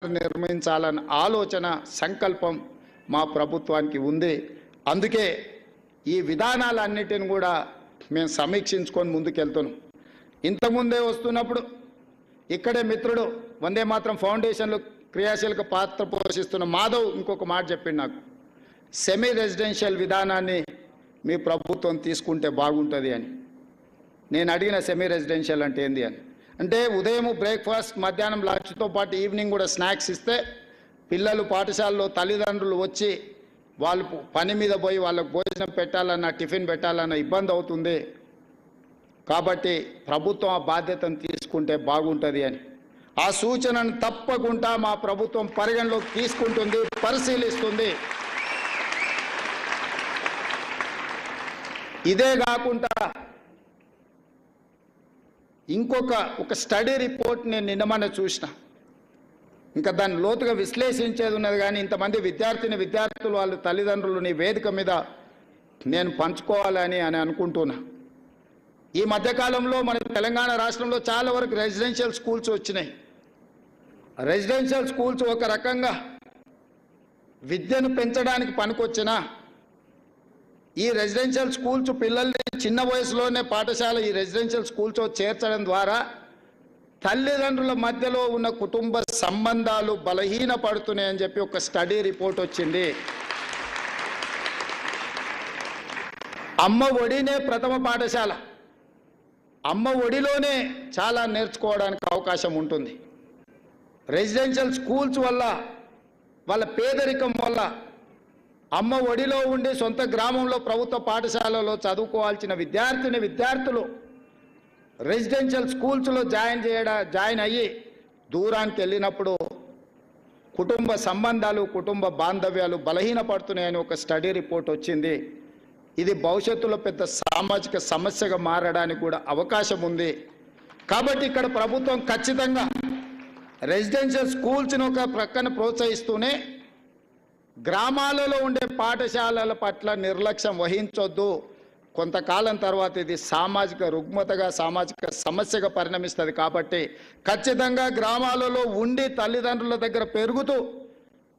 నిర్మించాలన్న ఆలోచన సంకల్పం మా ప్రభుత్వానికి ఉంది. అందుకే ఈ విధానాలన్నిటిని కూడా మేము సమీక్షించుకొని ముందుకెళ్తున్నాం. ఇంతకుముందే వస్తున్నప్పుడు ఇక్కడే మిత్రుడు వందే మాత్రం ఫౌండేషన్లో క్రియాశీలక పాత్ర పోషిస్తున్న మాధవ్ ఇంకొక మాట చెప్పిండు నాకు, సెమీ రెసిడెన్షియల్ విధానాన్ని మీ ప్రభుత్వం తీసుకుంటే బాగుంటుంది అని. నేను అడిగిన సెమీ రెసిడెన్షియల్ అంటే ఏంది అని, అంటే ఉదయం బ్రేక్ఫాస్ట్, మధ్యాహ్నం లంచ్తో పాటు ఈవినింగ్ కూడా స్నాక్స్ ఇస్తే పిల్లలు పాఠశాలలో తల్లిదండ్రులు వచ్చి వాళ్ళు పని మీద పోయి వాళ్ళకు భోజనం పెట్టాలన్నా టిఫిన్ పెట్టాలన్నా ఇబ్బంది అవుతుంది. కాబట్టి ప్రభుత్వం ఆ బాధ్యతను తీసుకుంటే బాగుంటుంది అని. ఆ సూచనను తప్పకుండా మా ప్రభుత్వం పరిగణలోకి తీసుకుంటుంది, పరిశీలిస్తుంది. ఇదే కాకుండా ఒక స్టడీ రిపోర్ట్ నేను నిన్నమన్న చూసిన, ఇంకా దాన్ని లోతుగా విశ్లేషించేది ఉన్నది. కానీ ఇంతమంది విద్యార్థులు వాళ్ళ తల్లిదండ్రులు నీ వేదిక మీద నేను పంచుకోవాలని అనుకుంటున్నా. ఈ మధ్యకాలంలో మన తెలంగాణ రాష్ట్రంలో చాలా వరకు రెసిడెన్షియల్ స్కూల్స్ వచ్చినాయి. రెసిడెన్షియల్ స్కూల్స్ ఒక రకంగా విద్యను పెంచడానికి పనికొచ్చినా ఈ రెసిడెన్షియల్ స్కూల్స్ పిల్లల్ని చిన్న వయసులోనే పాఠశాల ఈ రెసిడెన్షియల్ స్కూల్స్ చేర్చడం ద్వారా తల్లిదండ్రుల మధ్యలో ఉన్న కుటుంబ సంబంధాలు బలహీనపడుతున్నాయని చెప్పి ఒక స్టడీ రిపోర్ట్ వచ్చింది. అమ్మ ఒడినే ప్రథమ పాఠశాల, అమ్మ ఒడిలోనే చాలా నేర్చుకోవడానికి అవకాశం ఉంటుంది. రెసిడెన్షియల్ స్కూల్స్ వల్ల వాళ్ళ పేదరికం వల్ల అమ్మ ఒడిలో ఉండి సొంత గ్రామంలో ప్రభుత్వ పాఠశాలలో చదువుకోవాల్సిన విద్యార్థులు రెసిడెన్షియల్ స్కూల్స్లో జాయిన్ అయ్యి దూరానికి వెళ్ళినప్పుడు కుటుంబ సంబంధాలు, కుటుంబ బాంధవ్యాలు బలహీనపడుతున్నాయని ఒక స్టడీ రిపోర్ట్ వచ్చింది. ఇది భవిష్యత్తులో పెద్ద సామాజిక సమస్యగా మారడానికి కూడా అవకాశం ఉంది. కాబట్టి ఇక్కడ ప్రభుత్వం ఖచ్చితంగా రెసిడెన్షియల్ స్కూల్స్ను ఒక ప్రక్కన ప్రోత్సహిస్తూనే గ్రామాలలో ఉండే పాఠశాలల పట్ల నిర్లక్ష్యం వహించొద్దు. కొంతకాలం తర్వాత ఇది సామాజిక రుగ్మతగా, సామాజిక సమస్యగా పరిణమిస్తుంది. కాబట్టి ఖచ్చితంగా గ్రామాలలో ఉండి తల్లిదండ్రుల దగ్గర పెరుగుతూ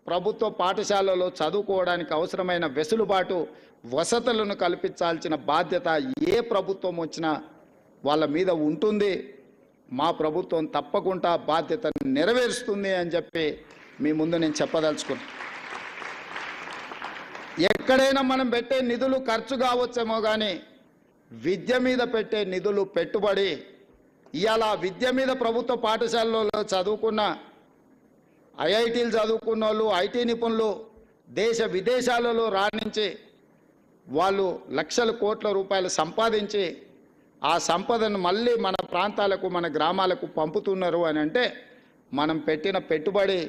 ప్రభుత్వ పాఠశాలలో చదువుకోవడానికి అవసరమైన వెసులుబాటు, వసతులను కల్పించాల్సిన బాధ్యత ఏ ప్రభుత్వం వచ్చినా వాళ్ళ మీద ఉంటుంది. మా ప్రభుత్వం తప్పకుండా బాధ్యతను నెరవేరుస్తుంది అని చెప్పి మీ ముందు నేను చెప్పదలుచుకున్నాను. ఎక్కడైనా మనం పెట్టే నిధులు ఖర్చు కావచ్చేమో కానీ విద్య మీద పెట్టే నిధులు పెట్టుబడి. ఇవాళ విద్య మీద ప్రభుత్వ పాఠశాలలో చదువుకున్న ఐఐటీలు చదువుకున్న వాళ్ళు, ఐటీ నిపుణులు దేశ విదేశాలలో రాణించి వాళ్ళు లక్షల కోట్ల రూపాయలు సంపాదించి ఆ సంపదను మళ్ళీ మన ప్రాంతాలకు, మన గ్రామాలకు పంపుతున్నారు అని అంటే మనం పెట్టిన పెట్టుబడి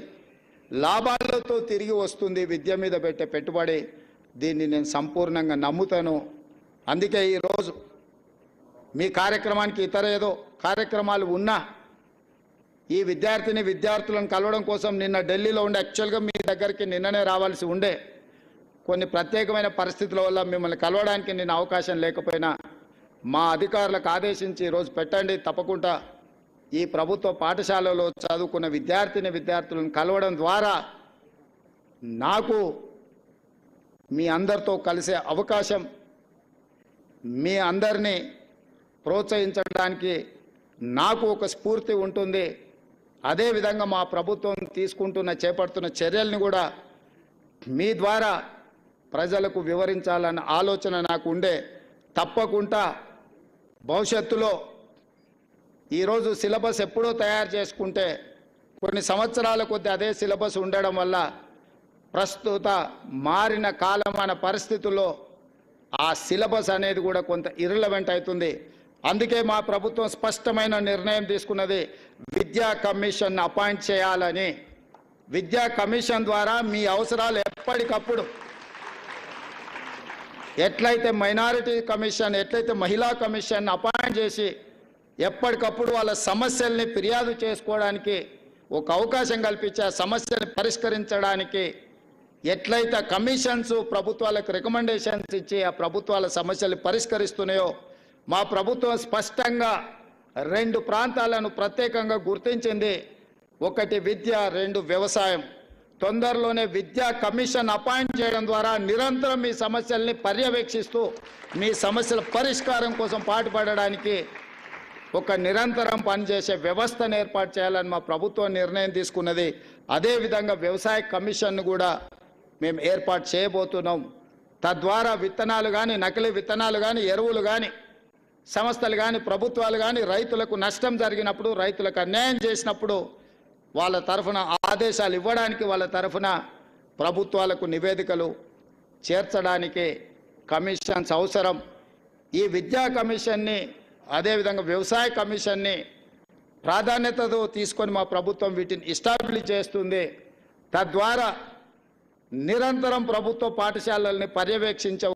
లాభాలతో తిరిగి వస్తుంది. విద్య మీద పెట్టే పెట్టుబడి, దీన్ని నేను సంపూర్ణంగా నమ్ముతాను. అందుకే ఈరోజు మీ కార్యక్రమానికి ఇతర ఏదో కార్యక్రమాలు ఉన్నా ఈ విద్యార్థులను కలవడం కోసం నిన్న ఢిల్లీలో ఉండే, యాక్చువల్గా మీ దగ్గరికి నిన్ననే రావాల్సి ఉండే, కొన్ని ప్రత్యేకమైన పరిస్థితుల వల్ల మిమ్మల్ని కలవడానికి నేను అవకాశం లేకపోయినా మా అధికారులకు ఆదేశించి ఈరోజు పెట్టండి, తప్పకుండా ఈ ప్రభుత్వ పాఠశాలలో చదువుకున్న విద్యార్థులను కలవడం ద్వారా నాకు మీ అందరితో కలిసే అవకాశం, మీ అందరినీ ప్రోత్సహించడానికి నాకు ఒక స్ఫూర్తి ఉంటుంది. అదేవిధంగా మా ప్రభుత్వం చేపడుతున్న చర్యల్ని కూడా మీ ద్వారా ప్రజలకు వివరించాలన్న ఆలోచన నాకు ఉండే. తప్పకుండా భవిష్యత్తులో ఈరోజు సిలబస్ ఎప్పుడో తయారు చేసుకుంటే కొన్ని సంవత్సరాల కొద్దీ అదే సిలబస్ ఉండడం వల్ల ప్రస్తుత మారిన కాలమాన పరిస్థితుల్లో ఆ సిలబస్ అనేది కూడా కొంత ఇర్రెలవెంట్ అవుతుంది. అందుకే మా ప్రభుత్వం స్పష్టమైన నిర్ణయం తీసుకున్నది, విద్యా కమిషన్ అపాయింట్ చేయాలని. విద్యా కమిషన్ ద్వారా మీ అవసరాలు ఎప్పటికప్పుడు, ఎట్లయితే మైనారిటీ కమిషన్, ఎట్లయితే మహిళా కమిషన్ అపాయింట్ చేసి ఎప్పటికప్పుడు వాళ్ళ సమస్యల్ని ఫిర్యాదు చేసుకోవడానికి ఒక అవకాశం కల్పించి ఆ సమస్యని పరిష్కరించడానికి ఎట్లయితే కమిషన్స్ ప్రభుత్వాలకు రికమెండేషన్స్ ఇచ్చి ఆ ప్రభుత్వాల సమస్యలు పరిష్కరిస్తున్నాయో, మా ప్రభుత్వం స్పష్టంగా 2 ప్రాంతాలను ప్రత్యేకంగా గుర్తించింది. ఒకటి విద్య, రెండు వ్యవసాయం. తొందరలోనే విద్యా కమిషన్ అపాయింట్ చేయడం ద్వారా నిరంతరం మీ సమస్యల్ని పర్యవేక్షిస్తూ మీ సమస్యల పరిష్కారం కోసం పాటుపడడానికి ఒక నిరంతరం పనిచేసే వ్యవస్థను ఏర్పాటు చేయాలని మా ప్రభుత్వం నిర్ణయం తీసుకున్నది. అదేవిధంగా వ్యవసాయ కమిషన్ను కూడా మేము ఏర్పాటు చేయబోతున్నాం. తద్వారా విత్తనాలు కానీ, నకిలీ విత్తనాలు కానీ, ఎరువులు కానీ, సంస్థలు కానీ, ప్రభుత్వాలు కానీ రైతులకు నష్టం జరిగినప్పుడు, రైతులకు అన్యాయం చేసినప్పుడు వాళ్ళ తరఫున ఆదేశాలు ఇవ్వడానికి, వాళ్ళ తరఫున ప్రభుత్వాలకు నివేదికలు చేర్చడానికి కమిషన్స్ అవసరం. ఈ విద్యా కమిషన్ని, అదేవిధంగా వ్యవసాయ కమిషన్ని ప్రాధాన్యతతో తీసుకొని మా ప్రభుత్వం వీటిని ఎస్టాబ్లిష్ చేస్తుంది. తద్వారా నిరంతరం ప్రభుత్వ పాఠశాలల్ని పర్యవేక్షించే